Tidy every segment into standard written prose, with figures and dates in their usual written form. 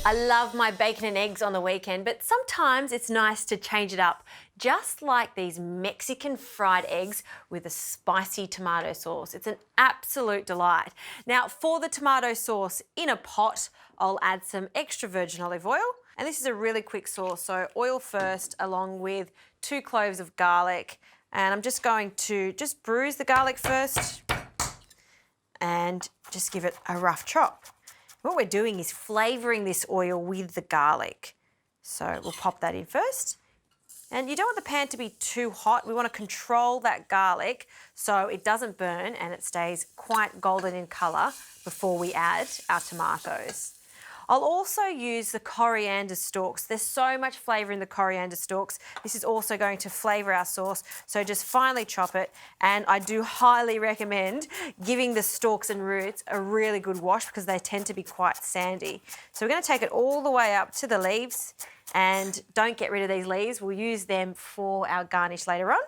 I love my bacon and eggs on the weekend, but sometimes it's nice to change it up, just like these Mexican fried eggs with a spicy tomato sauce. It's an absolute delight. Now, for the tomato sauce in a pot, I'll add some extra virgin olive oil, and this is a really quick sauce, so oil first along with 2 cloves of garlic, and I'm just going to bruise the garlic first and just give it a rough chop. What we're doing is flavouring this oil with the garlic. So we'll pop that in first. And you don't want the pan to be too hot. We want to control that garlic so it doesn't burn and it stays quite golden in colour before we add our tomatoes. I'll also use the coriander stalks. There's so much flavour in the coriander stalks. This is also going to flavour our sauce, so just finely chop it. And I do highly recommend giving the stalks and roots a really good wash because they tend to be quite sandy. So we're going to take it all the way up to the leaves, and don't get rid of these leaves. We'll use them for our garnish later on.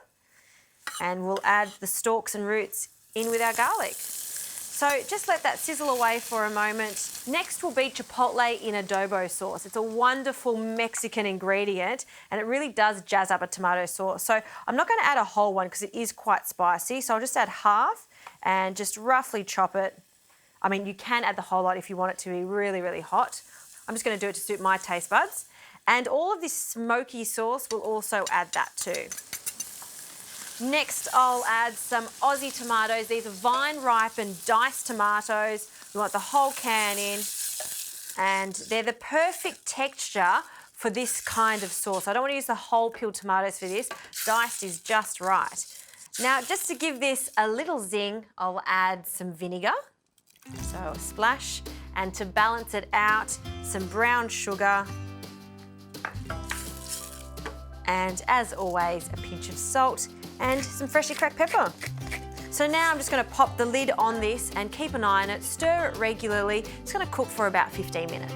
And we'll add the stalks and roots in with our garlic. So just let that sizzle away for a moment. Next will be Chipotle in Adobo sauce. It's a wonderful Mexican ingredient and it really does jazz up a tomato sauce. So I'm not going to add a whole one because it is quite spicy. So I'll just add half and just roughly chop it. I mean, you can add the whole lot if you want it to be really, really hot. I'm just going to do it to suit my taste buds. And all of this smoky sauce will also add that too. Next, I'll add some Aussie tomatoes. These are vine-ripened diced tomatoes. We want the whole can in, and they're the perfect texture for this kind of sauce. I don't want to use the whole peeled tomatoes for this. Diced is just right. Now, just to give this a little zing, I'll add some vinegar, so a splash, and to balance it out, some brown sugar, and as always, a pinch of salt, and some freshly cracked pepper. So now I'm just going to pop the lid on this and keep an eye on it, stir it regularly. It's going to cook for about 15 minutes.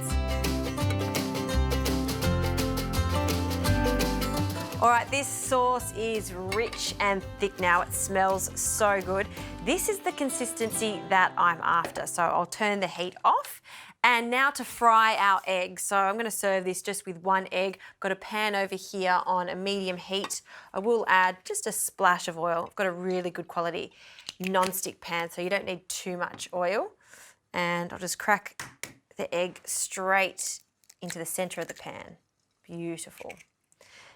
All right, this sauce is rich and thick now. It smells so good. This is the consistency that I'm after. So I'll turn the heat off. And now to fry our eggs. So I'm going to serve this just with 1 egg. I've got a pan over here on a medium heat. I will add just a splash of oil. I've got a really good quality non-stick pan, so you don't need too much oil. And I'll just crack the egg straight into the centre of the pan. Beautiful.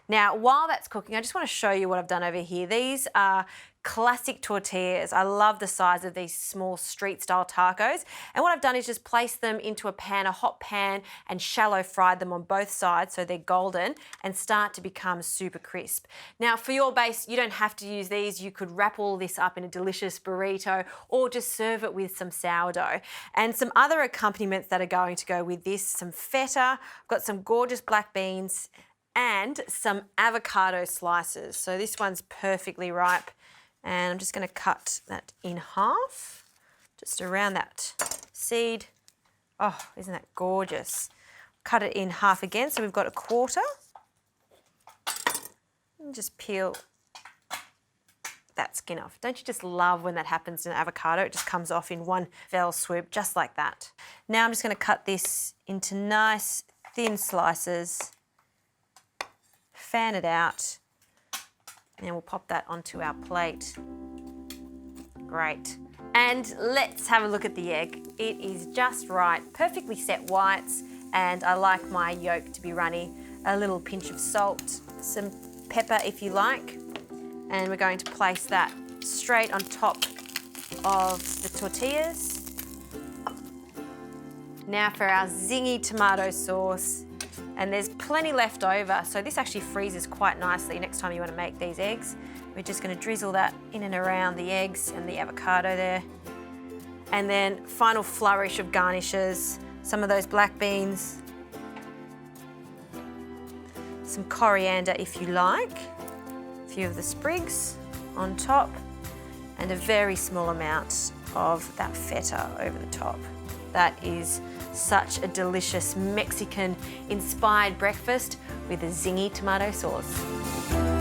Now, while that's cooking, I just want to show you what I've done over here. These are classic tortillas. I love the size of these small street-style tacos. And what I've done is just place them into a pan, a hot pan, and shallow fried them on both sides so they're golden and start to become super crisp. Now, for your base, you don't have to use these. You could wrap all this up in a delicious burrito or just serve it with some sourdough. And some other accompaniments that are going to go with this, some feta. I've got some gorgeous black beans and some avocado slices. So this one's perfectly ripe. And I'm just going to cut that in half, just around that seed. Oh, isn't that gorgeous? Cut it in half again, so we've got a quarter. And just peel that skin off. Don't you just love when that happens in an avocado? It just comes off in one fell swoop, just like that. Now I'm just going to cut this into nice thin slices. Fan it out, and we'll pop that onto our plate. Great. And let's have a look at the egg. It is just right, perfectly set whites, and I like my yolk to be runny. A little pinch of salt, some pepper if you like, and we're going to place that straight on top of the tortillas. Now for our zingy tomato sauce. And there's plenty left over, so this actually freezes quite nicely next time you want to make these eggs. We're just going to drizzle that in and around the eggs and the avocado there. And then final flourish of garnishes, some of those black beans, some coriander if you like, a few of the sprigs on top, and a very small amount of that feta over the top. That is such a delicious Mexican-inspired breakfast with a zingy tomato sauce.